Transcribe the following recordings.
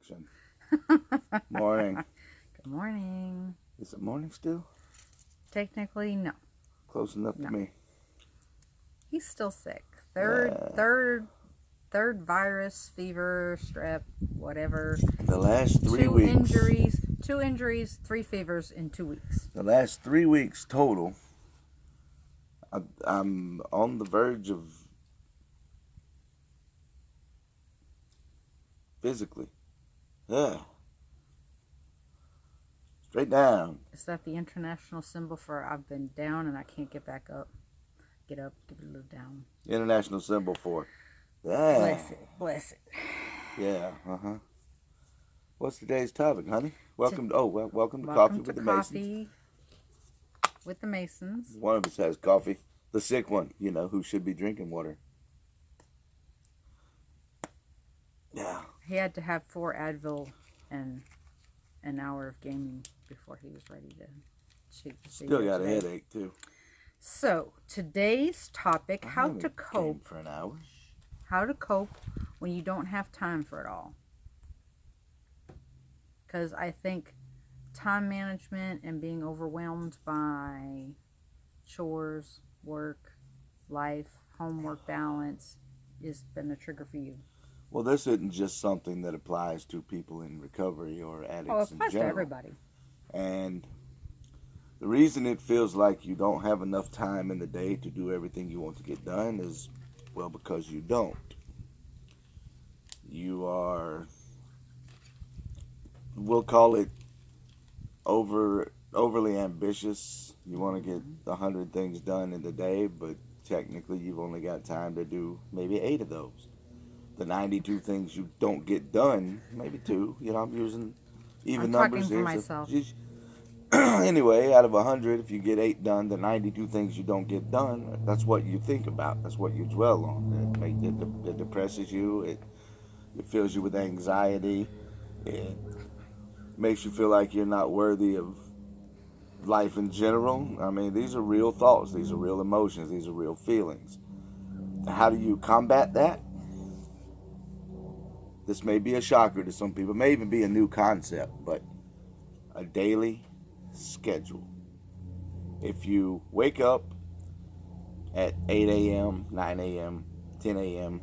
introduction. Morning. Good morning. Is it morning still? Technically, no. Close enough No. to me. He's still sick. Third virus, fever, strep, whatever. The last 3 weeks. Two injuries, 3 fevers in 2 weeks. The last 3 weeks total. I'm on the verge of physically. Straight down. Is that the international symbol for I've been down and I can't get back up? Get up, get a little down. International symbol for. Bless it, bless it. Yeah, What's today's topic, honey? Welcome to Coffee with the Masons. Coffee with the Masons. One of us has coffee. The sick one, who should be drinking water. Yeah. He had to have 4 Advil and an hour of gaming before he was ready to shoot. Still got a headache, too. So, today's topic, how to cope. For an hour. How to cope when you don't have time for it all. Because I think time management and being overwhelmed by chores, work, life, homework balance has been a trigger for you. Well, this isn't just something that applies to people in recovery or addicts in general. It applies to everybody. And the reason it feels like you don't have enough time in the day to do everything you want to get done is, well, because you don't. You are, we'll call it overly ambitious. You want to get 100 things done in the day, but technically you've only got time to do maybe 8 of those. The 92 things you don't get done, maybe 2. I'm using even numbers here. I'm talking for myself. Anyway, out of 100, if you get 8 done, the 92 things you don't get done, that's what you think about. That's what you dwell on. It depresses you. It fills you with anxiety. It makes you feel like you're not worthy of life in general. I mean, these are real thoughts. These are real emotions. These are real feelings. How do you combat that? This may be a shocker to some people. It may even be a new concept, but a daily schedule. If you wake up at 8 a.m., 9 a.m., 10 a.m.,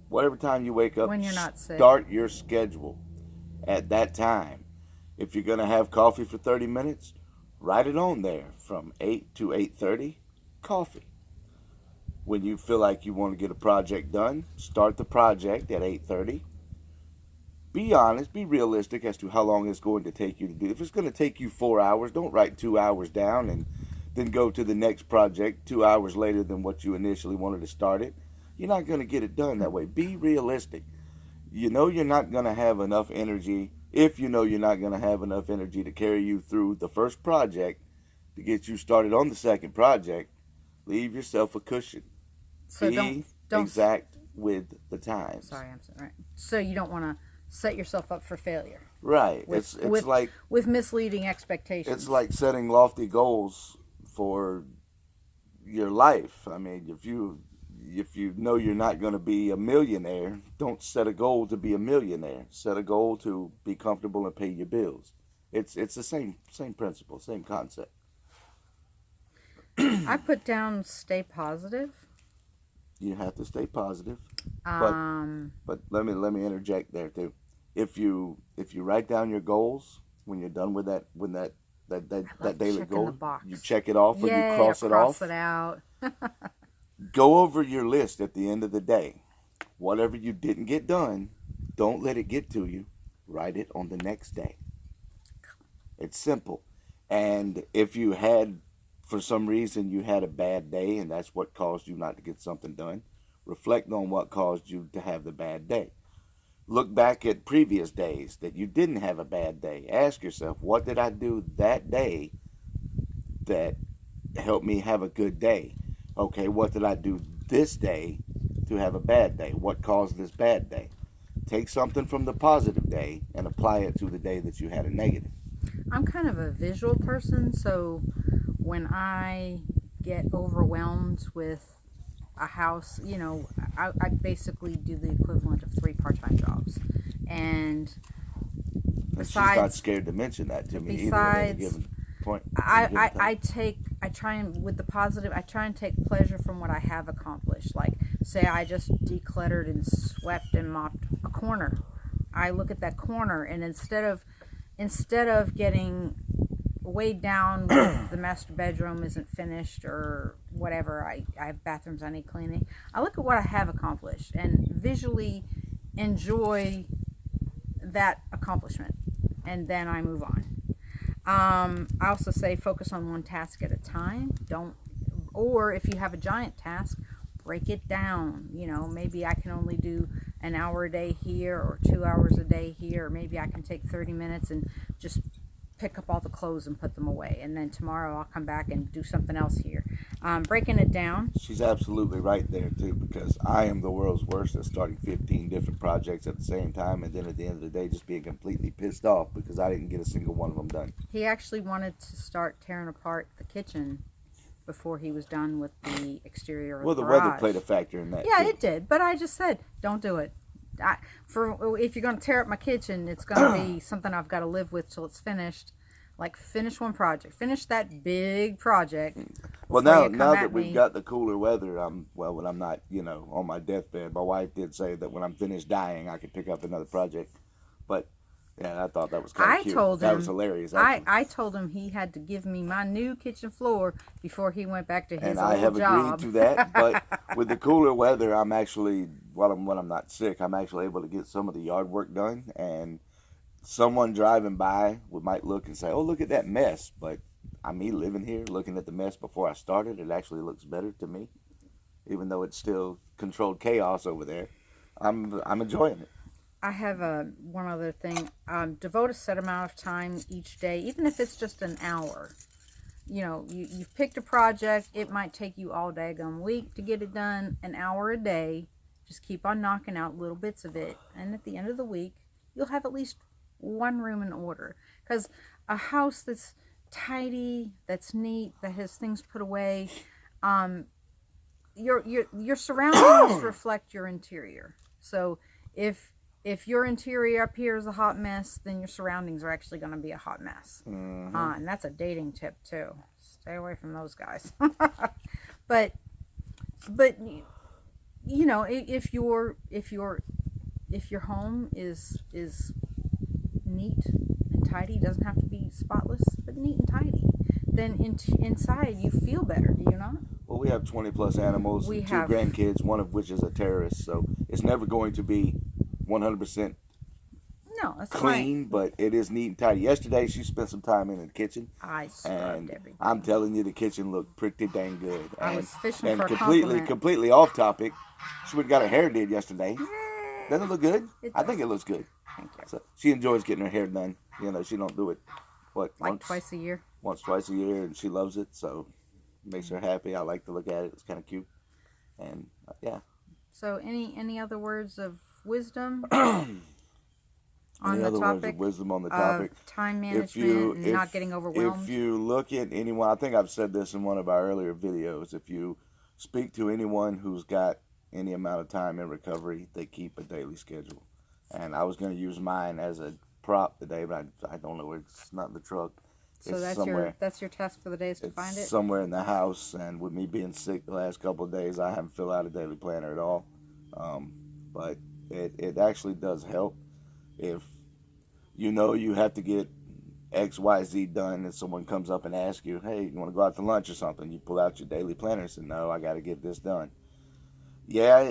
whatever time you wake up, when you're not sick, start your schedule at that time. If you're going to have coffee for 30 minutes, write it on there from 8 to 8:30, coffee. When you feel like you want to get a project done, start the project at 8:30. Be honest, be realistic as to how long it's going to take you to do. If it's going to take you 4 hours, don't write 2 hours down and then go to the next project 2 hours later than what you initially wanted to start it. You're not going to get it done that way. Be realistic. You're not going to have enough energy. If you're not going to have enough energy to carry you through the first project to get you started on the second project, leave yourself a cushion. So be exact with the times. Sorry, I'm sorry. So you don't want to set yourself up for failure. Right. With misleading expectations. It's like setting lofty goals for your life. I mean, if you know you're not going to be a millionaire, don't set a goal to be a millionaire. Set a goal to be comfortable and pay your bills. It's the same principle, same concept. I put down stay positive. You have to stay positive. But let me interject there too. If you write down your goals when you're done with that daily goal, you check it off or you cross it off. Cross it out. Go over your list at the end of the day. Whatever you didn't get done, don't let it get to you. Write it on the next day. It's simple. And if you had, for some reason, you had a bad day and that's what caused you not to get something done, reflect on what caused you to have the bad day. Look back at previous days that you didn't have a bad day. Ask yourself, what did I do that day that helped me have a good day? Okay, what did I do this day to have a bad day? What caused this bad day? Take something from the positive day and apply it to the day that you had a negative. I'm kind of a visual person, so when I get overwhelmed with a house, I basically do the equivalent of 3 part-time jobs. And she's not besides, scared to mention that to me either at any besides, given point. any given time. I try and, with the positive, I try and take pleasure from what I have accomplished. Like, say I just decluttered and swept and mopped a corner. I look at that corner, and instead of getting weighed down with the master bedroom isn't finished or whatever, I have bathrooms I need cleaning, I look at what I have accomplished and visually enjoy that accomplishment, and then I move on. I also say focus on one task at a time. Or if you have a giant task, break it down. You know, maybe I can only do an hour a day here, or 2 hours a day here, or maybe I can take 30 minutes and just pick up all the clothes and put them away, and then tomorrow I'll come back and do something else here. Breaking it down. She's absolutely right there too, because I am the world's worst at starting 15 different projects at the same time, and then at the end of the day just being completely pissed off because I didn't get a single one of them done. He actually wanted to start tearing apart the kitchen before he was done with the exterior of Well, the the garage. weather played a factor in that. Yeah, too. it did. But I just said, don't do it. If you're going to tear up my kitchen, it's going to be something I've got to live with till it's finished. Like, finish one project. Finish that big project. Well, before you come now at that we've me. got the cooler weather, when I'm not, on my deathbed, my wife did say that when I'm finished dying, I could pick up another project. But yeah, I thought that was kind of I cute. told That him was hilarious. Actually. I told him he had to give me my new kitchen floor before he went back to his And old I have job. agreed to that. But with the cooler weather, I'm actually, when I'm not sick, I'm actually able to get some of the yard work done. And someone driving by might look and say, "Oh, look at that mess." But me living here, looking at the mess before I started, it actually looks better to me, even though it's still controlled chaos over there. I'm enjoying it. I have one other thing. Devote a set amount of time each day, even if it's just an hour. You know, you've picked a project. It might take you all daggone week to get it done. An hour a day. Just keep on knocking out little bits of it. And at the end of the week, you'll have at least one room in order. Because a house that's tidy, that's neat, that has things put away, your surroundings reflect your interior. So if your interior up here is a hot mess, then your surroundings are actually going to be a hot mess. Mm-hmm. And that's a dating tip too. Stay away from those guys. but you know, if your home is neat and tidy, doesn't have to be spotless, but neat and tidy, then inside you feel better, do you not? Well, we have 20 plus animals, We and 2 have- grandkids, one of which is a terrorist, so it's never going to be 100% No, that's clean, but it is neat and tidy. Yesterday, she spent some time in the kitchen, I scrubbed and everything. I'm telling you, the kitchen looked pretty dang good. I was fishing for a completely, compliment. completely off topic. She went and got her hair did yesterday. Doesn't it look good? It I does. think it looks good. Thank you. So she enjoys getting her hair done. She don't do it Like once, twice a year. twice a year, and she loves it. So it makes her happy. I like to look at it. It's kind of cute, and yeah. So any other words of wisdom Any on the other words of topic wisdom on the of topic? time management and not getting overwhelmed? If you look at anyone, I think I've said this in one of our earlier videos. If you speak to anyone who's got any amount of time in recovery, they keep a daily schedule. And I was going to use mine as a prop today, but I don't know where it's not in the truck. So It's that's somewhere. your task for the day is to It's find it. somewhere in the house, and with me being sick the last couple of days, I haven't filled out a daily planner at all. But it actually does help if you have to get X, Y, Z done, and someone comes up and asks you, "Hey, you want to go out to lunch or something?" You pull out your daily planner and say, "No, I got to get this done." Yeah,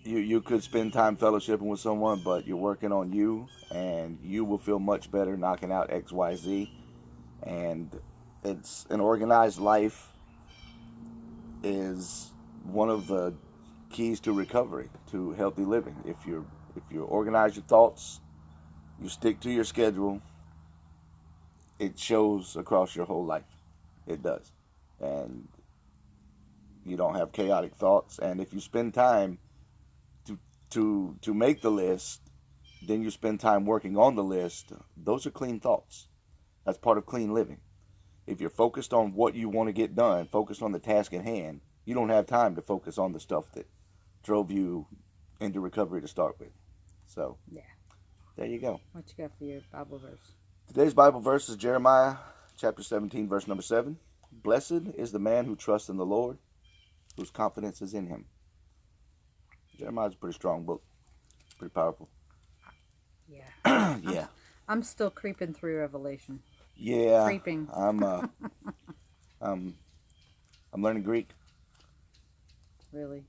you could spend time fellowshipping with someone, but you're working on you, and you will feel much better knocking out X, Y, Z. And it's an organized life is one of the keys to recovery, to healthy living. If you organize your thoughts, you stick to your schedule, it shows across your whole life. It does. And you don't have chaotic thoughts. And if you spend time to make the list, then you spend time working on the list, those are clean thoughts. That's part of clean living. If you're focused on what you want to get done, focused on the task at hand, you don't have time to focus on the stuff that drove you into recovery to start with. So Yeah. There you go. What you got for your Bible verse? Today's Bible verse is Jeremiah chapter 17, verse number 7. Blessed is the man who trusts in the Lord, whose confidence is in him. Jeremiah's a pretty strong book. Pretty powerful. Yeah. Yeah. I'm still creeping through Revelation. Yeah. Creeping. I'm learning Greek. Really?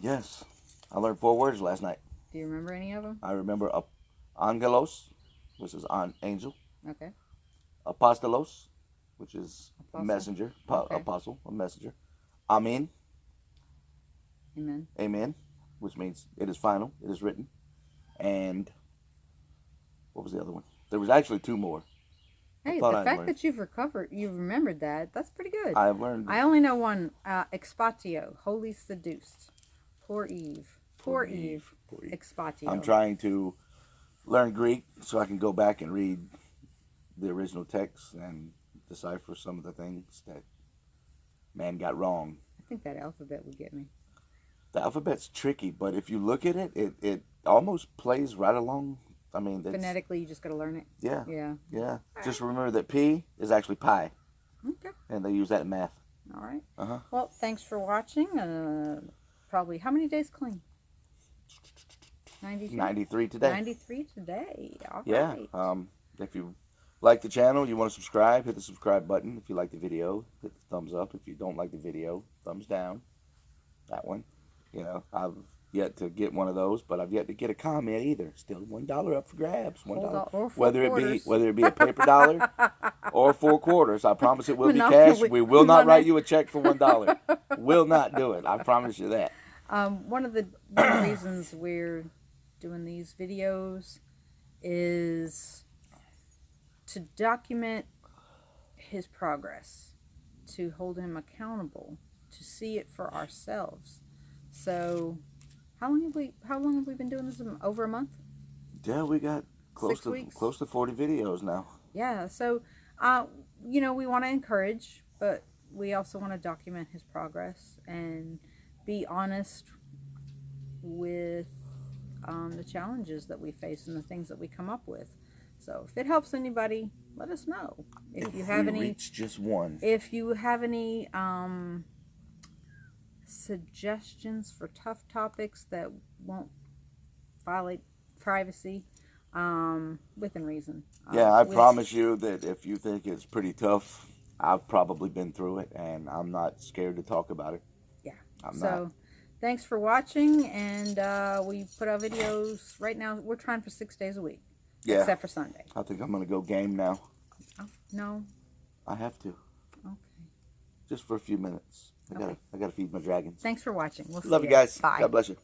Yes. I learned 4 words last night. Do you remember any of them? I remember angelos, which is angel. Okay. Apostolos, which is Apostle. messenger. Okay. Apostle, a messenger. Amen. Amen. Amen, which means it is final, it is written. And what was the other one? There was actually 2 more. Hey, thought the I'd fact learned. that you've remembered that's pretty good. I've learned. I only know one, expatio, wholly seduced. Poor Eve. Poor Eve. Poor Eve. Expatio. I'm trying to learn Greek so I can go back and read the original text and decipher some of the things that man got wrong. I think that alphabet would get me. The alphabet's tricky, but if you look at it, it almost plays right along. I mean, Phonetically, you just got to learn it. Yeah. Yeah. Yeah. Just remember that P is actually pi, Okay. and they use that in math. All right. Uh-huh. Well, thanks for watching. Probably, how many days clean? 92? 93 today. 93 today. All Yeah. right. If you like the channel, you want to subscribe, hit the subscribe button. If you like the video, hit the thumbs up. If you don't like the video, thumbs down. That one. You know, I've yet to get one of those, but I've yet to get a comment either. Still $1 up for grabs. $1. Or Whether $4. it be a paper dollar or 4 quarters, I promise it will be Monopoly. cash. We will not write you a check for $1. Will not do it. I promise you that. One of the reasons we're doing these videos is to document his progress, to hold him accountable, to see it for ourselves. So, how long have we been doing this? Over a month? Yeah, we got 6 weeks? close to 40 videos now. Yeah. So, we want to encourage, but we also want to document his progress and be honest with the challenges that we face and the things that we come up with. So if it helps anybody, let us know. If you have any, reach just one. if you have any suggestions for tough topics that won't violate privacy, within reason. Yeah, I promise you that if you think it's pretty tough, I've probably been through it, and I'm not scared to talk about it. Yeah. I'm so, not. Thanks for watching, and we put out videos right now. We're trying for 6 days a week, Yeah. except for Sunday. I think I'm gonna go game now. Oh, no. I have to, Okay. just for a few minutes. I gotta feed my dragons. Thanks for watching. We'll see Love you ya. guys. Bye. God bless you.